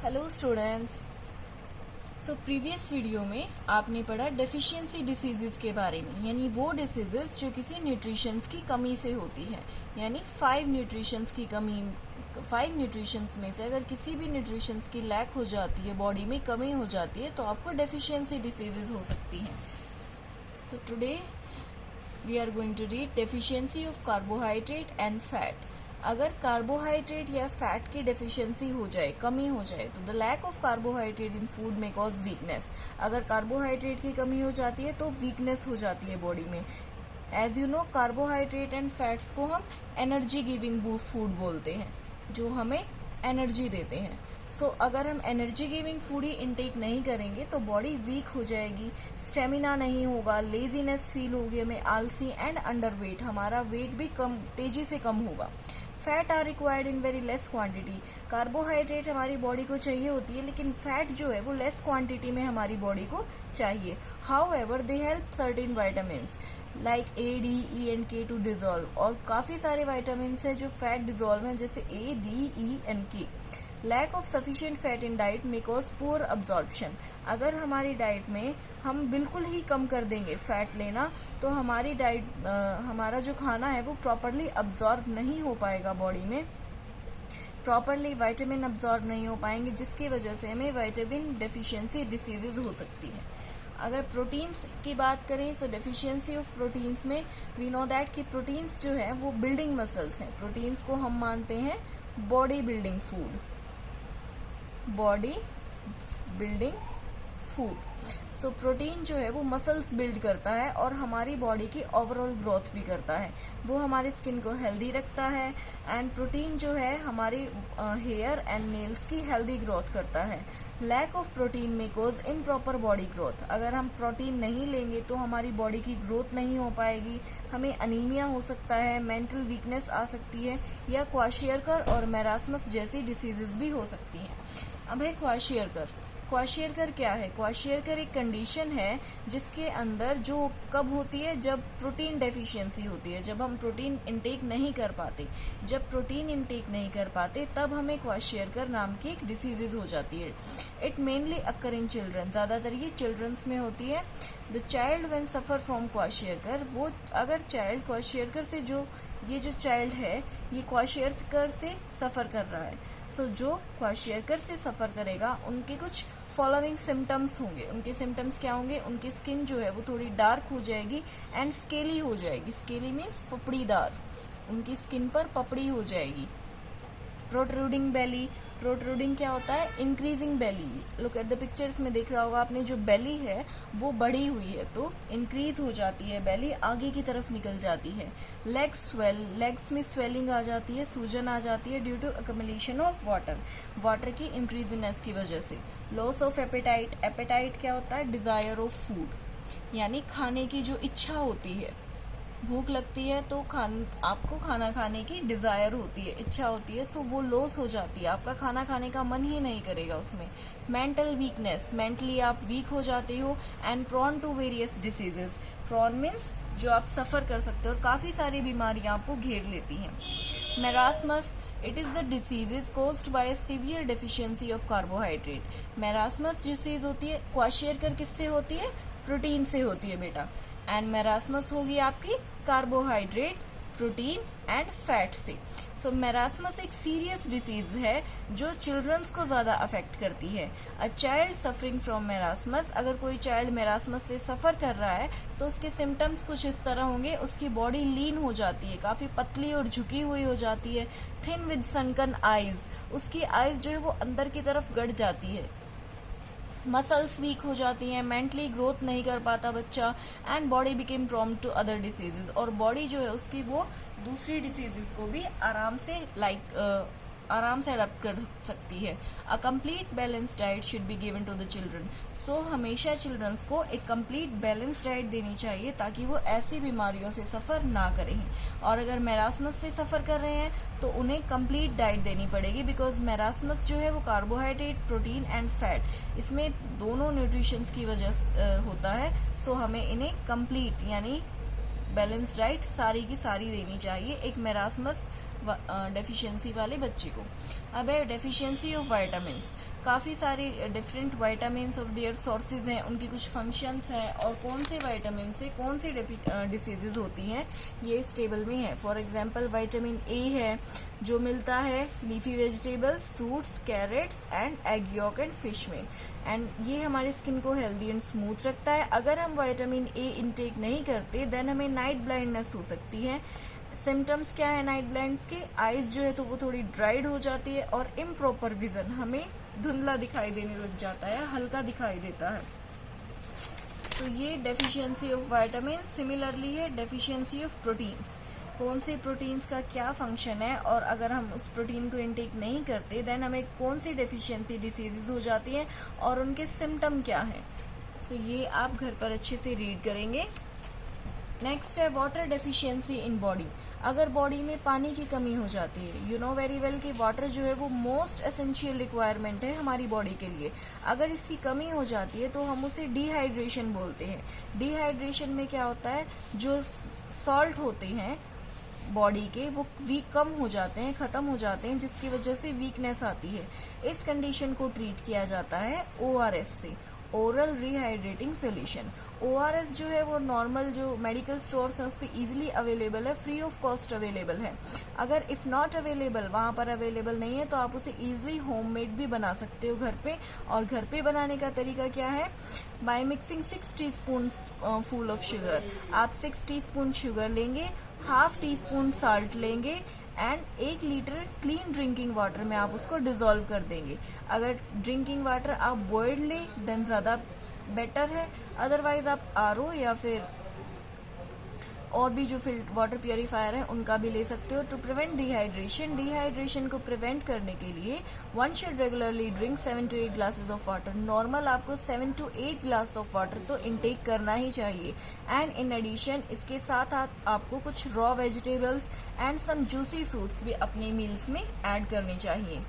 Hello students. So previous video में आपने पढ़ा डेफिशिएंसी डिसीजेस के बारे में, यानी वो डिसीजेस जो किसी न्यूट्रिशंस की कमी से होती है। यानी 5 न्यूट्रिशंस में से अगर किसी भी न्यूट्रिशंस की लैक हो जाती है, बॉडी में कमी हो जाती है, तो आपको डेफिशिएंसी डिसीजेस हो सकती हैं। So today we are going to read deficiency of carbohydrate and fat. अगर कार्बोहाइड्रेट या फैट की डेफिशिएंसी हो जाए, कमी हो जाए, तो the lack of carbohydrate in food में कॉज वीकनेस। अगर कार्बोहाइड्रेट की कमी हो जाती है तो वीकनेस हो जाती है बॉडी में। As you know, carbohydrate and fats को हम एनर्जी गिविंग फूड बोलते हैं, जो हमें एनर्जी देते हैं। अगर हम एनर्जी गिविंग फूड ही इनटेक नहीं करेंगे तो बॉडी वीक हो जाएगी, स्टेमिना नहीं होगा, लेजीनेस फील होगी, हमें आलसी एंड अंडरवेट, हमारा वेट भी तेजी से कम होगा। Fat are required in very less quantity. Carbohydrate हमारी बॉडी को चाहिए होती है, लेकिन फैट जो है वो लेस क्वांटिटी में हमारी बॉडी को चाहिए। However they help certain vitamins like A, D, E and K to dissolve. और काफी सारे वाइटामिन्स हैं जो फैट डिजोल्व हैं, जैसे A, D, E and K। Lack of sufficient fat in diet may cause poor absorption. अगर हमारी diet में हम बिल्कुल ही कम कर देंगे फैट लेना, तो हमारी डाइट हमारा जो खाना है वो प्रॉपरली अब्जॉर्ब नहीं हो पाएगा बॉडी में, प्रॉपरली विटामिन अब्जॉर्ब नहीं हो पाएंगे, जिसकी वजह से हमें विटामिन डेफिशिएंसी डिसीजेज हो सकती है। अगर प्रोटीन्स की बात करें, सो डेफिशिएंसी ऑफ प्रोटीन्स में वी नो दैट कि प्रोटीन्स जो है वो बिल्डिंग मसल्स हैं। प्रोटीन्स को हम मानते हैं body building food, body building food. So protein जो है वो मसल्स बिल्ड करता है और हमारी बॉडी की ओवरऑल ग्रोथ भी करता है, वो हमारी स्किन को हेल्दी रखता है। एंड प्रोटीन जो है हमारी हेयर एंड नेल्स की हेल्दी ग्रोथ करता है। लैक ऑफ प्रोटीन में कॉज इम्प्रॉपर बॉडी ग्रोथ। अगर हम प्रोटीन नहीं लेंगे तो हमारी बॉडी की ग्रोथ नहीं हो पाएगी, हमें अनीमिया हो सकता है, मेंटल वीकनेस आ सकती है, या क्वाशियरकर और मैरास्मस जैसी डिसीजेस भी हो सकती हैं। अब है क्वाशियरकर। क्वाशियरकर क्या है? क्वाशियरकर एक कंडीशन है जिसके अंदर जो कब होती है, जब प्रोटीन डेफिशिएंसी होती है, जब हम प्रोटीन इंटेक नहीं कर पाते। जब प्रोटीन इंटेक नहीं कर पाते तब हमें क्वाशियरकर नाम की एक डिसीजेज हो जाती है। It mainly occur in children, ज्यादातर ये चिल्ड्रंस में होती है। The child when suffer from kwashiorkor, वो अगर चाइल्ड क्वाशियरकर से जो चाइल्ड है ये क्वाशियरकर से सफर कर रहा है, जो क्वाशियरकर से सफर करेगा उनके कुछ फॉलोइंग सिम्टम्स होंगे। उनके सिम्टम्स क्या होंगे? उनकी स्किन जो है वो थोड़ी डार्क हो जाएगी एंड स्केली हो जाएगी। स्केली मीन्स पपड़ीदार, उनकी स्किन पर पपड़ी हो जाएगी। प्रोट्रूडिंग बेली, प्रोट्रूडिंग क्या होता है? Increasing belly. Look at the pictures में देख रहा होगा आपने, जो बेली है वो बढ़ी हुई है तो इंक्रीज हो जाती है, बेली आगे की तरफ निकल जाती है। लेग्स स्वेल, लेग्स में स्वेलिंग आ जाती है, सूजन आ जाती है ड्यू टू अकमलेशन ऑफ वाटर की इंक्रीजीनेस की वजह से। लॉस ऑफ एपेटाइट, एपेटाइट क्या होता है? डिजायर ऑफ फूड, यानी खाने की जो इच्छा होती है, भूख लगती है तो आपको खाना खाने की डिजायर होती है, इच्छा होती है, सो वो लॉस हो जाती है, आपका खाना खाने का मन ही नहीं करेगा उसमें। मेंटल वीकनेस, मेंटली आप वीक हो जाते हो। And prone to various diseases, prone means जो आप सफर कर सकते हो, और काफी सारी बीमारियां आपको घेर लेती हैं। Marasmus, it is the diseases caused by severe deficiency of carbohydrate. Marasmus disease होती है, क्वाशियरकर किससे होती है? प्रोटीन से होती है बेटा। एंड मेरास्मस होगी आपकी कार्बोहाइड्रेट, प्रोटीन एंड फैट से। सो मेरास्मस एक सीरियस डिसीज है जो चिल्ड्रंस को ज्यादा अफेक्ट करती है। A child suffering from marasmus, अगर कोई चाइल्ड मेरास्मस से सफर कर रहा है तो उसके सिम्टम्स कुछ इस तरह होंगे। उसकी बॉडी लीन हो जाती है, काफी पतली और झुकी हुई हो जाती है। थिन विद सनकन आईज, उसकी आईज जो है वो अंदर की तरफ गड़ जाती है। मसल्स वीक हो जाती हैं, मेंटली ग्रोथ नहीं कर पाता बच्चा। And body became prone to other diseases, और बॉडी जो है उसकी वो दूसरी डिसीजेज को भी आराम से अडॉप्ट कर सकती है। A complete balance diet should be given to the children. So हमेशा चिल्ड्रंस को एक कंप्लीट बैलेंस डाइट देनी चाहिए ताकि वो ऐसी बीमारियों से सफर ना करें। और अगर मेरास्मस से सफर कर रहे हैं तो उन्हें कंप्लीट डाइट देनी पड़ेगी, बिकॉज मेरास्मस जो है वो कार्बोहाइड्रेट, प्रोटीन एंड फैट, इसमें दोनों न्यूट्रिशंस की वजह से होता है। सो हमें इन्हें कंप्लीट यानी बैलेंस डाइट सारी की सारी देनी चाहिए एक मेरास्मस डेफिशिएंसी वाले बच्चे को। अब है डेफिशिएंसी ऑफ विटामिन्स। काफ़ी सारे डिफरेंट वाइटामिन्स और देयर सोर्सेज हैं, उनकी कुछ फंक्शंस हैं, और कौन से वाइटामिन से कौन सी डिसीजेज होती हैं ये इस टेबल में है। फॉर एग्जांपल विटामिन ए है जो मिलता है leafy vegetables, fruits, carrots and egg York and fish में, एंड ये हमारी स्किन को हेल्दी एंड स्मूथ रखता है। अगर हम विटामिन ए इनटेक नहीं करते देन हमें नाइट ब्लाइंडनेस हो सकती है। सिम्टम्स क्या है नाइट ब्लाइंड्स के? आईज जो है तो वो थोड़ी ड्राइड हो जाती है, और इम्प्रॉपर विजन, हमें धुंधला दिखाई देने लग जाता है, हल्का दिखाई देता है। तो ये डेफिशिएंसी ऑफ विटामिन। सिमिलरली है डेफिशिएंसी ऑफ प्रोटीन्स, कौन से प्रोटीन्स का क्या फंक्शन है, और अगर हम उस प्रोटीन को इनटेक नहीं करते देन हमें कौन सी डेफिशिएंसी डिसीजेज हो जाती हैं और उनके सिम्टम क्या हैं। तो ये आप घर पर अच्छे से रीड करेंगे। नेक्स्ट है वाटर डेफिशिएंसी इन बॉडी। अगर बॉडी में पानी की कमी हो जाती है, यू नो वेरी वेल कि वाटर जो है वो मोस्ट एसेंशियल रिक्वायरमेंट है हमारी बॉडी के लिए। अगर इसकी कमी हो जाती है तो हम उसे डिहाइड्रेशन बोलते हैं। डिहाइड्रेशन में क्या होता है, जो सॉल्ट होते हैं बॉडी के वो कम हो जाते हैं, खत्म हो जाते हैं, जिसकी वजह से वीकनेस आती है। इस कंडीशन को ट्रीट किया जाता है ORS से, ओरल रिहाइड्रेटिंग सोल्यूशन। ORS जो है वो नॉर्मल जो मेडिकल स्टोर्स हैं उस पर ईजिली अवेलेबल है, फ्री ऑफ कॉस्ट अवेलेबल है। अगर इफ नॉट अवेलेबल, वहाँ पर अवेलेबल नहीं है, तो आप उसे ईजिली होममेड भी बना सकते हो घर पे। और घर पे बनाने का तरीका क्या है? By mixing 6 teaspoon full of sugar. आप 6 टीस्पून शुगर लेंगे, हाफ टी स्पून साल्ट लेंगे, and 1 litre clean drinking water में आप उसको डिसॉल्व कर देंगे। अगर ड्रिंकिंग वाटर आप बॉइल्ड लें देन ज़्यादा बेटर है, अदरवाइज आप RO या फिर और भी जो वाटर प्योरीफायर है उनका भी ले सकते हो। टू प्रिवेंट डिहाइड्रेशन को प्रिवेंट करने के लिए one should regularly drink 7 to 8 glasses of water. Normal आपको 7 to 8 ग्लास ऑफ वाटर तो इनटेक करना ही चाहिए। एंड इन एडिशन इसके साथ आपको कुछ raw vegetables and some juicy fruits भी अपने मील्स में ऐड करने चाहिए।